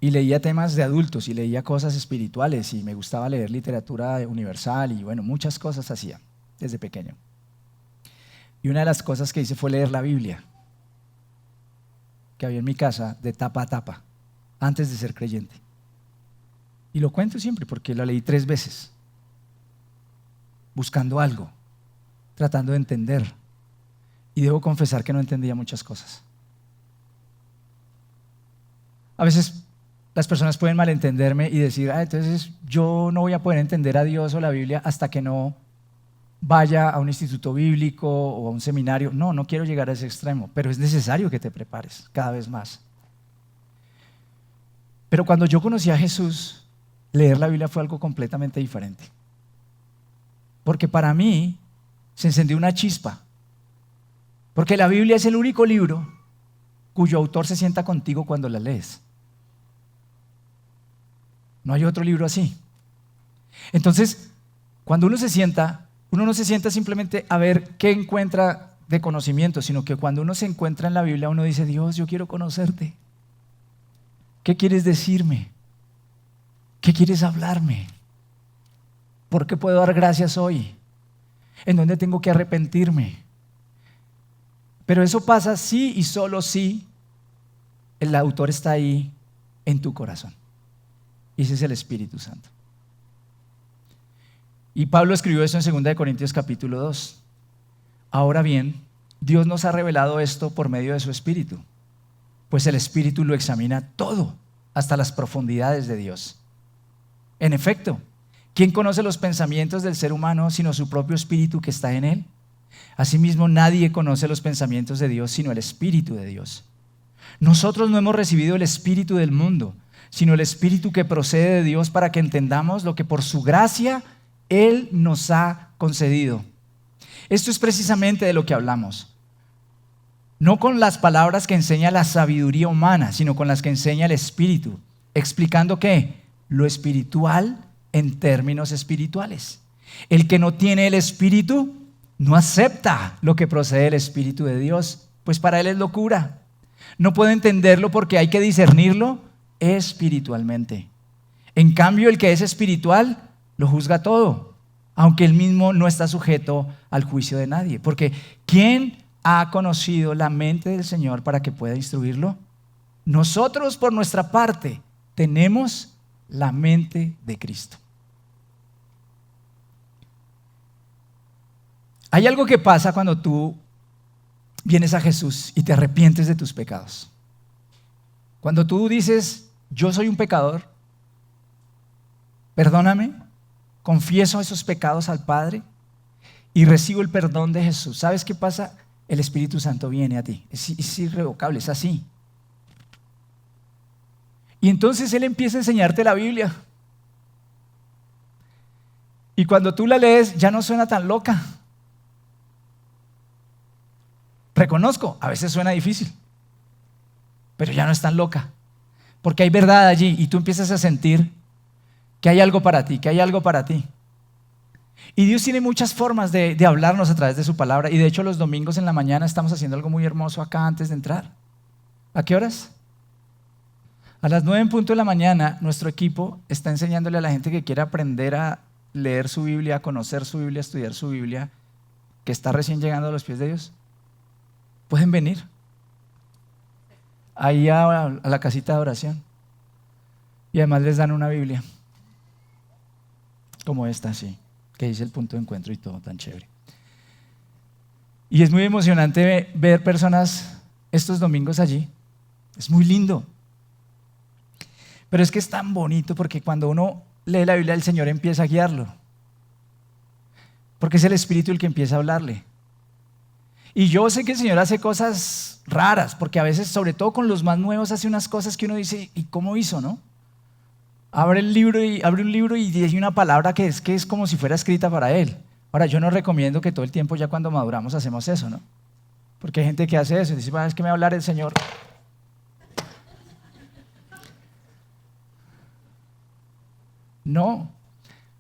Y leía temas de adultos y leía cosas espirituales y me gustaba leer literatura universal y bueno, muchas cosas hacía desde pequeño. Y una de las cosas que hice fue leer la Biblia que había en mi casa de tapa a tapa, antes de ser creyente. Y lo cuento siempre porque la leí 3 veces, buscando algo, tratando de entender. Y debo confesar que no entendía muchas cosas. A veces las personas pueden malentenderme y decir, entonces yo no voy a poder entender a Dios o la Biblia hasta que no vaya a un instituto bíblico o a un seminario. No quiero llegar a ese extremo, pero es necesario que te prepares cada vez más. Pero cuando yo conocí a Jesús, leer la Biblia fue algo completamente diferente. Porque para mí se encendió una chispa. Porque la Biblia es el único libro cuyo autor se sienta contigo cuando la lees. No hay otro libro así. Entonces, cuando uno se sienta, uno no se sienta simplemente a ver qué encuentra de conocimiento, sino que cuando uno se encuentra en la Biblia, uno dice, Dios, yo quiero conocerte. ¿Qué quieres decirme? ¿Qué quieres hablarme? ¿Por qué puedo dar gracias hoy? ¿En dónde tengo que arrepentirme? Pero eso pasa sí y solo si el autor está ahí en tu corazón. Y ese es el Espíritu Santo. Y Pablo escribió eso en 2 Corintios capítulo 2. Ahora bien, Dios nos ha revelado esto por medio de su Espíritu, pues el Espíritu lo examina todo, hasta las profundidades de Dios. En efecto, ¿quién conoce los pensamientos del ser humano sino su propio Espíritu que está en él? Asimismo, nadie conoce los pensamientos de Dios sino el Espíritu de Dios. Nosotros no hemos recibido el espíritu del mundo, sino el Espíritu que procede de Dios para que entendamos lo que por su gracia Él nos ha concedido. Esto es precisamente de lo que hablamos. No con las palabras que enseña la sabiduría humana, sino con las que enseña el Espíritu, explicando ¿qué? Lo espiritual en términos espirituales. El que no tiene el Espíritu no acepta lo que procede del Espíritu de Dios, pues para él es locura. No puede entenderlo porque hay que discernirlo espiritualmente. En cambio, el que es espiritual lo juzga todo, aunque él mismo no está sujeto al juicio de nadie. Porque ¿quién ha conocido la mente del Señor para que pueda instruirlo? Nosotros, por nuestra parte, tenemos la mente de Cristo. Hay algo que pasa cuando tú vienes a Jesús y te arrepientes de tus pecados. Cuando tú dices, yo soy un pecador, perdóname, confieso esos pecados al Padre y recibo el perdón de Jesús. ¿Sabes qué pasa? El Espíritu Santo viene a ti. Es irrevocable, es así. Y entonces Él empieza a enseñarte la Biblia. Y cuando tú la lees, ya no suena tan loca. Reconozco, a veces suena difícil, pero ya no es tan loca. Porque hay verdad allí y tú empiezas a sentir que hay algo para ti, que hay algo para ti. Y Dios tiene muchas formas de hablarnos a través de su palabra. Y de hecho los domingos en la mañana estamos haciendo algo muy hermoso acá antes de entrar. ¿A qué horas? A las 9 en punto de la mañana nuestro equipo está enseñándole a la gente que quiere aprender a leer su Biblia, a conocer su Biblia, a estudiar su Biblia, que está recién llegando a los pies de Dios. Pueden venir ahí a la casita de oración. Y además les dan una Biblia como esta, así, que dice el punto de encuentro y todo, tan chévere. Y es muy emocionante ver personas estos domingos allí. Es muy lindo. Pero es que es tan bonito porque cuando uno lee la Biblia, el Señor empieza a guiarlo. Porque es el Espíritu el que empieza a hablarle. Y yo sé que el Señor hace cosas raras, porque a veces, sobre todo con los más nuevos, hace unas cosas que uno dice, ¿y cómo hizo, no? Abre un libro y dice una palabra que es como si fuera escrita para él. Ahora, yo no recomiendo que todo el tiempo, ya cuando maduramos, hacemos eso, ¿no? Porque hay gente que hace eso y dice, es que me va a hablar el Señor. No,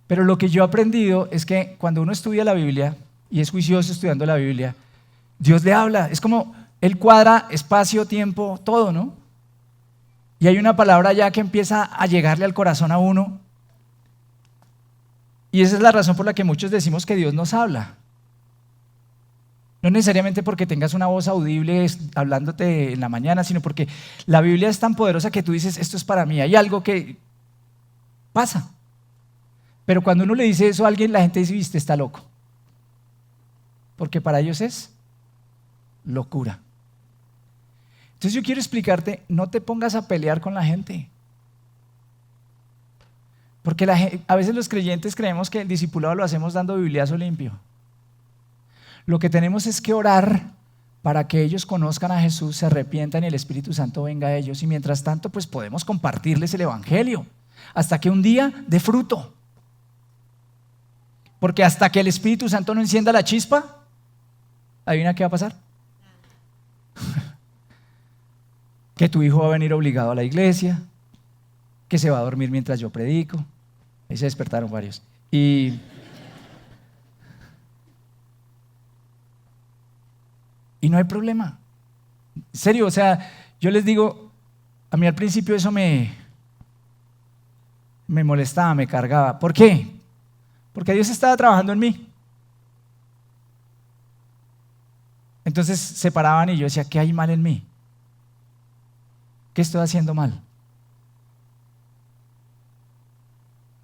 pero lo que yo he aprendido es que cuando uno estudia la Biblia y es juicioso estudiando la Biblia, Dios le habla. Es como Él cuadra espacio, tiempo, todo, ¿no? Y hay una palabra ya que empieza a llegarle al corazón a uno. Y esa es la razón por la que muchos decimos que Dios nos habla. No necesariamente porque tengas una voz audible hablándote en la mañana, sino porque la Biblia es tan poderosa que tú dices, esto es para mí. Hay algo que pasa. Pero cuando uno le dice eso a alguien, la gente dice, viste, está loco. Porque para ellos es locura. Entonces yo quiero explicarte, no te pongas a pelear con la gente. Porque a veces los creyentes creemos que el discipulado lo hacemos dando bibliazo limpio. Lo que tenemos es que orar para que ellos conozcan a Jesús, se arrepientan y el Espíritu Santo venga a ellos. Y mientras tanto, pues podemos compartirles el Evangelio hasta que un día dé fruto. Porque hasta que el Espíritu Santo no encienda la chispa, ¿adivina qué va a pasar? Que tu hijo va a venir obligado a la iglesia, que se va a dormir mientras yo predico. Ahí se despertaron varios. Y no hay problema. En serio, o sea, yo les digo, a mí al principio eso me molestaba, me cargaba. ¿Por qué? Porque Dios estaba trabajando en mí. Entonces se paraban y yo decía, ¿qué hay mal en mí? ¿Qué estoy haciendo mal?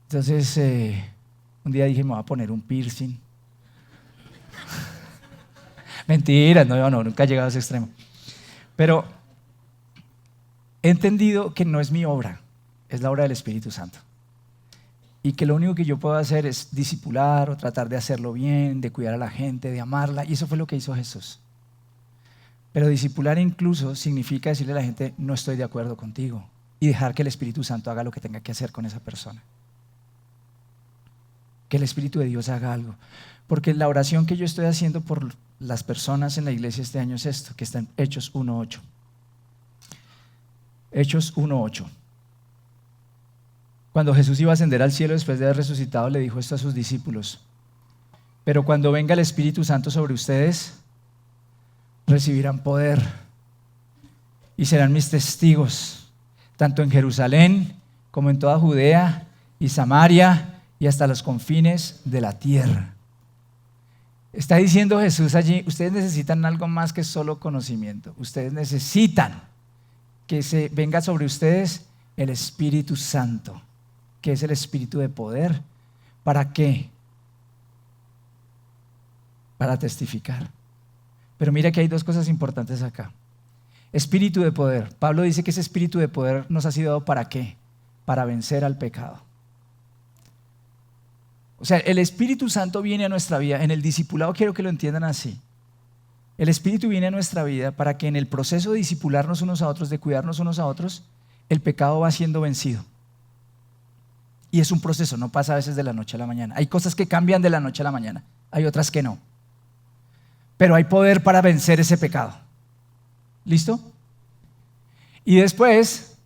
Entonces un día dije, me voy a poner un piercing. Mentiras, no, nunca he llegado a ese extremo. Pero he entendido que no es mi obra, es la obra del Espíritu Santo. Y que lo único que yo puedo hacer es discipular o tratar de hacerlo bien, de cuidar a la gente, de amarla. Y eso fue lo que hizo Jesús. Pero discipular incluso significa decirle a la gente, no estoy de acuerdo contigo. Y dejar que el Espíritu Santo haga lo que tenga que hacer con esa persona. Que el Espíritu de Dios haga algo. Porque la oración que yo estoy haciendo por las personas en la iglesia este año es esto, que está en Hechos 1:8. Hechos 1:8. Cuando Jesús iba a ascender al cielo después de haber resucitado, le dijo esto a sus discípulos: pero cuando venga el Espíritu Santo sobre ustedes, recibirán poder y serán mis testigos, tanto en Jerusalén como en toda Judea y Samaria y hasta los confines de la tierra. Está diciendo Jesús allí, ustedes necesitan algo más que solo conocimiento. Ustedes necesitan que se venga sobre ustedes el Espíritu Santo, que es el Espíritu de poder. ¿Para qué? Para testificar. Pero mira que hay dos cosas importantes acá. Espíritu de poder. Pablo dice que ese espíritu de poder nos ha sido dado ¿para qué? Para vencer al pecado. O sea, el Espíritu Santo viene a nuestra vida. En el discipulado quiero que lo entiendan así. El Espíritu viene a nuestra vida para que en el proceso de discipularnos unos a otros, de cuidarnos unos a otros, el pecado va siendo vencido. Y es un proceso, no pasa a veces de la noche a la mañana. Hay cosas que cambian de la noche a la mañana, hay otras que no. Pero hay poder para vencer ese pecado. ¿Listo? Y después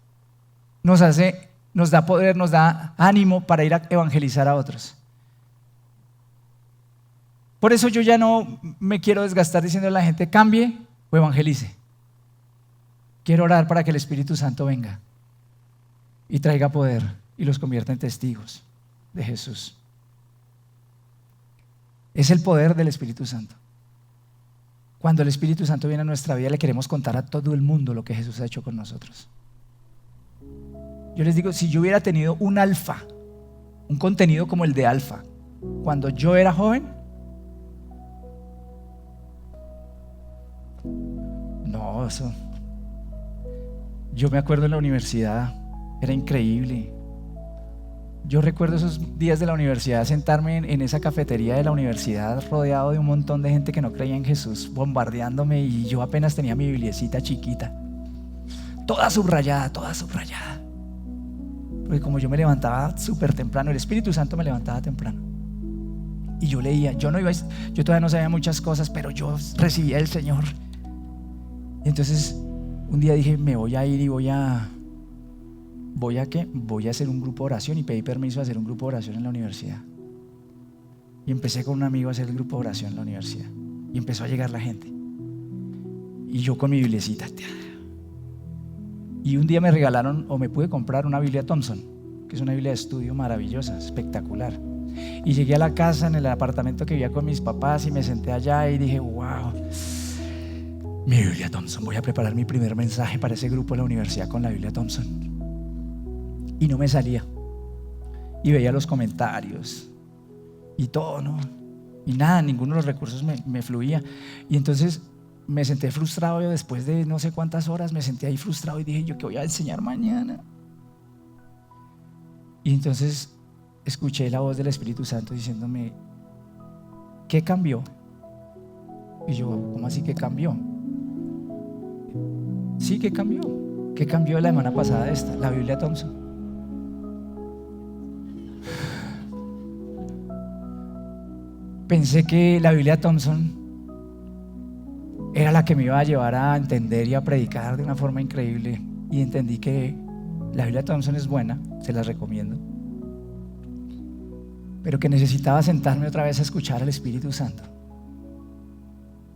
nos da poder, nos da ánimo para ir a evangelizar a otros. Por eso yo ya no me quiero desgastar diciendo a la gente cambie o evangelice. Quiero orar para que el Espíritu Santo venga y traiga poder y los convierta en testigos de Jesús. Es el poder del Espíritu Santo. Cuando el Espíritu Santo viene a nuestra vida, le queremos contar a todo el mundo lo que Jesús ha hecho con nosotros. Yo les digo, si yo hubiera tenido un alfa, un contenido como el de alfa, cuando yo era joven, no, eso. Yo me acuerdo en la universidad, era increíble. Yo recuerdo esos días de la universidad, sentarme en esa cafetería de la universidad rodeado de un montón de gente que no creía en Jesús, bombardeándome, y yo apenas tenía mi bibliecita chiquita, toda subrayada. Porque como yo me levantaba súper temprano, el Espíritu Santo me levantaba temprano. Y yo leía, yo todavía no sabía muchas cosas, pero yo recibía del Señor. Y entonces un día dije, me voy a ir y voy a hacer un grupo de oración, y pedí permiso de hacer un grupo de oración en la universidad. Y empecé con un amigo a hacer el grupo de oración en la universidad. Y empezó a llegar la gente. Y yo con mi biblicita. Y un día me regalaron, o me pude comprar, una Biblia Thompson, que es una Biblia de estudio maravillosa, espectacular. Y llegué a la casa, en el apartamento que vivía con mis papás, y me senté allá y dije, wow, mi Biblia Thompson, voy a preparar mi primer mensaje para ese grupo de la universidad con la Biblia Thompson. Y no me salía. Y veía los comentarios y todo, ¿no? Y nada, ninguno de los recursos me fluía. Y entonces me senté frustrado. Yo después de no sé cuántas horas me senté ahí frustrado y dije, ¿yo qué voy a enseñar mañana? Y entonces escuché la voz del Espíritu Santo diciéndome, ¿qué cambió? Y yo, ¿cómo así que cambió? Sí, ¿qué cambió? ¿Qué cambió la semana pasada de esta? La Biblia Thompson. Pensé que la Biblia Thompson era la que me iba a llevar a entender y a predicar de una forma increíble, y entendí que la Biblia Thompson es buena, se la recomiendo, pero que necesitaba sentarme otra vez a escuchar al Espíritu Santo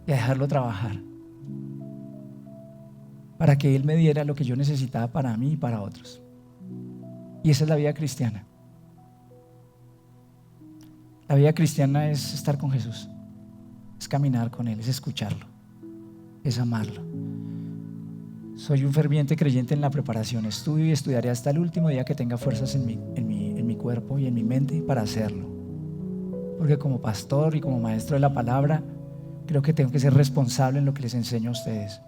y a dejarlo trabajar para que Él me diera lo que yo necesitaba para mí y para otros. Y esa es la vida cristiana. La vida cristiana es estar con Jesús, es caminar con Él, es escucharlo, es amarlo. Soy un ferviente creyente en la preparación. Estudio y estudiaré hasta el último día que tenga fuerzas en mi cuerpo y en mi mente para hacerlo. Porque como pastor y como maestro de la palabra, creo que tengo que ser responsable en lo que les enseño a ustedes.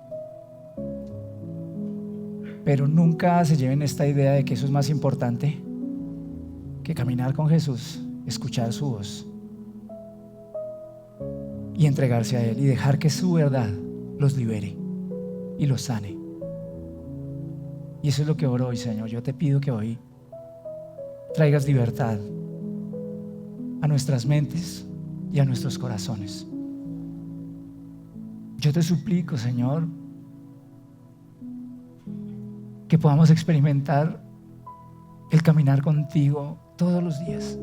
Pero nunca se lleven esta idea de que eso es más importante que caminar con Jesús, escuchar su voz y entregarse a Él y dejar que su verdad los libere y los sane. Y eso es lo que oro hoy, Señor. Yo te pido que hoy traigas libertad a nuestras mentes y a nuestros corazones. Yo te suplico, Señor, que podamos experimentar el caminar contigo todos los días,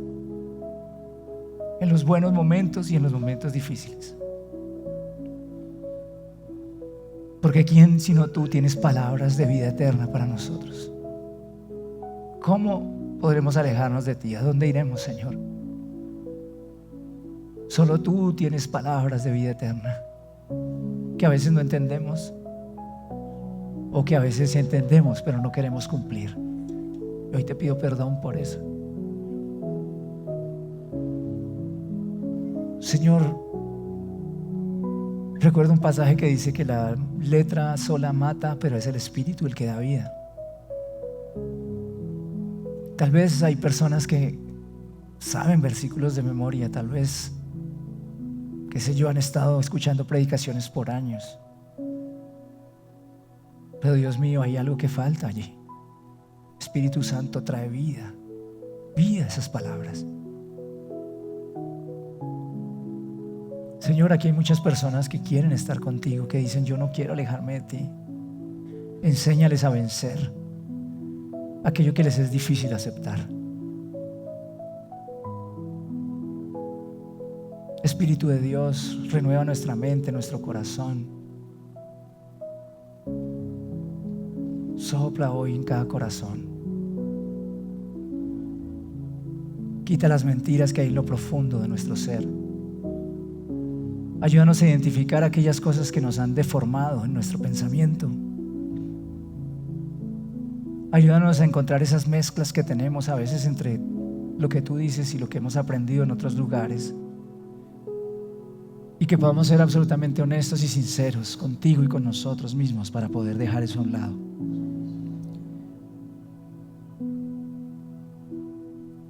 en los buenos momentos y en los momentos difíciles. Porque ¿quién sino tú tienes palabras de vida eterna para nosotros? ¿Cómo podremos alejarnos de ti? ¿A dónde iremos, Señor? Solo tú tienes palabras de vida eterna que a veces no entendemos, o que a veces entendemos pero no queremos cumplir. Y hoy te pido perdón por eso. Señor, Recuerdo un pasaje que dice que la letra sola mata, pero es el espíritu el que da vida. Tal vez hay personas que saben versículos de memoria, tal vez, qué sé yo, han estado escuchando predicaciones por años. Pero Dios mío, hay algo que falta allí. Espíritu Santo trae vida, vida a esas palabras. Señor, aquí hay muchas personas que quieren estar contigo, que dicen: yo no quiero alejarme de ti. Enséñales a vencer aquello que les es difícil aceptar. Espíritu de Dios, renueva nuestra mente, nuestro corazón. Sopla hoy en cada corazón. Quita las mentiras que hay en lo profundo de nuestro ser. Ayúdanos a identificar aquellas cosas que nos han deformado en nuestro pensamiento. Ayúdanos a encontrar esas mezclas que tenemos a veces entre lo que tú dices y lo que hemos aprendido en otros lugares. Y que podamos ser absolutamente honestos y sinceros contigo y con nosotros mismos para poder dejar eso a un lado.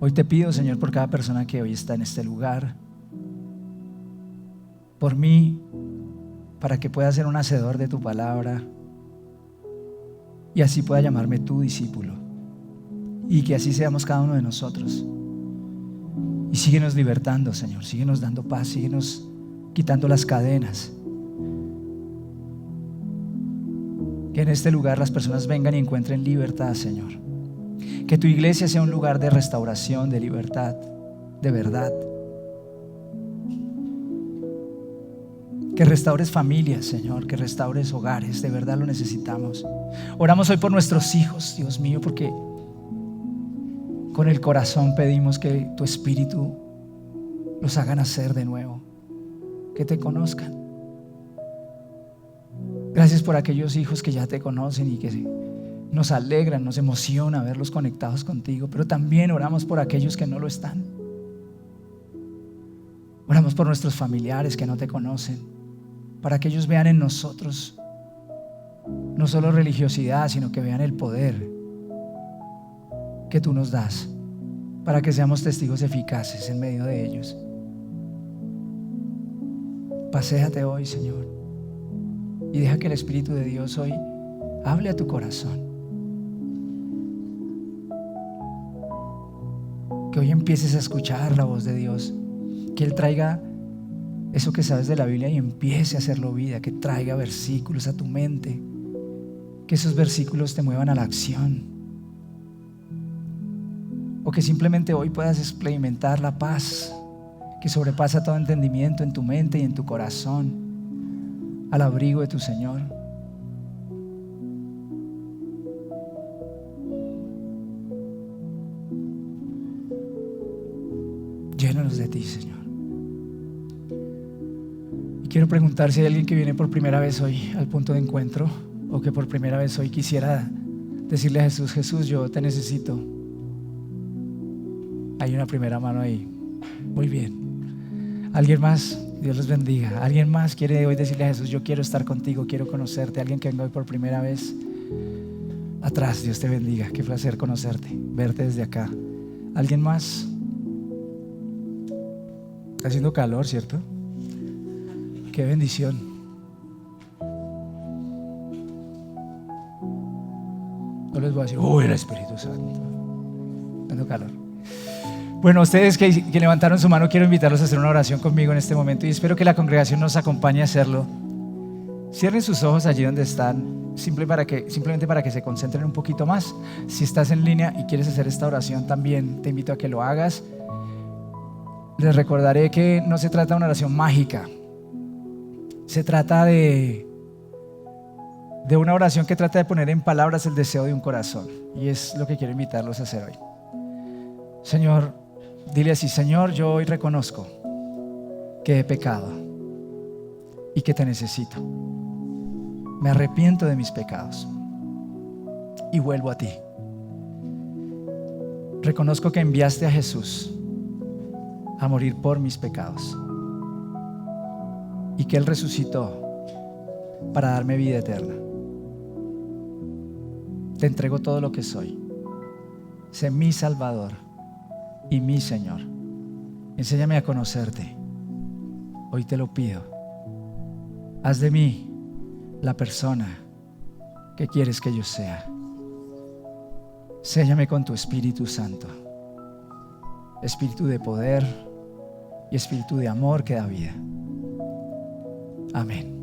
Hoy te pido, Señor, por cada persona que hoy está en este lugar, por mí, para que pueda ser un hacedor de tu palabra y así pueda llamarme tu discípulo, y que así seamos cada uno de nosotros. Y síguenos libertando, Señor, síguenos dando paz, síguenos quitando las cadenas. Que en este lugar las personas vengan y encuentren libertad, Señor. Que tu iglesia sea un lugar de restauración, de libertad, de verdad. Que restaures familias, Señor, que restaures hogares, de verdad lo necesitamos. Oramos hoy por nuestros hijos, Dios mío, porque con el corazón pedimos que tu Espíritu los haga nacer de nuevo, que te conozcan. Gracias por aquellos hijos que ya te conocen y que nos alegran, nos emociona verlos conectados contigo, pero también oramos por aquellos que no lo están. Oramos por nuestros familiares que no te conocen, para que ellos vean en nosotros no solo religiosidad, sino que vean el poder que tú nos das, para que seamos testigos eficaces en medio de ellos. Paséate hoy, Señor, y deja que el Espíritu de Dios hoy hable a tu corazón. Que hoy empieces a escuchar la voz de Dios, que Él traiga eso que sabes de la Biblia y empiece a hacerlo vida, que traiga versículos a tu mente, que esos versículos te muevan a la acción, o que simplemente hoy puedas experimentar la paz que sobrepasa todo entendimiento en tu mente y en tu corazón, al abrigo de tu Señor. Llénanos de ti, Señor. Y quiero preguntar si hay alguien que viene por primera vez hoy al punto de encuentro, o que por primera vez hoy quisiera decirle a Jesús: Jesús, yo te necesito. Hay una primera mano ahí. Muy bien. ¿Alguien más? Dios los bendiga. ¿Alguien más quiere hoy decirle a Jesús: yo quiero estar contigo, quiero conocerte? Alguien que venga hoy por primera vez. Atrás, Dios te bendiga. Qué placer conocerte, verte desde acá. ¿Alguien más? Está haciendo calor, ¿cierto? Qué bendición. No les voy a decir: uy, el Espíritu Santo. Haciendo calor. Bueno, ustedes que levantaron su mano, quiero invitarlos a hacer una oración conmigo en este momento y espero que la congregación nos acompañe a hacerlo. Cierren sus ojos allí donde están, simplemente para que se concentren un poquito más. Si estás en línea y quieres hacer esta oración, también te invito a que lo hagas. Les recordaré que no se trata de una oración mágica. Se trata de una oración que trata de poner en palabras el deseo de un corazón. Y es lo que quiero invitarlos a hacer hoy. Señor, dile así: Señor, yo hoy reconozco que he pecado y que te necesito. Me arrepiento de mis pecados y vuelvo a ti. Reconozco que enviaste a Jesús a morir por mis pecados. y que Él resucitó para darme vida eterna. Te entrego todo lo que soy. Sé mi Salvador y mi Señor. Enséñame a conocerte. Hoy te lo pido. Haz de mí la persona que quieres que yo sea. Séllame con tu Espíritu Santo, espíritu de poder y espíritu de amor que da vida. Amén.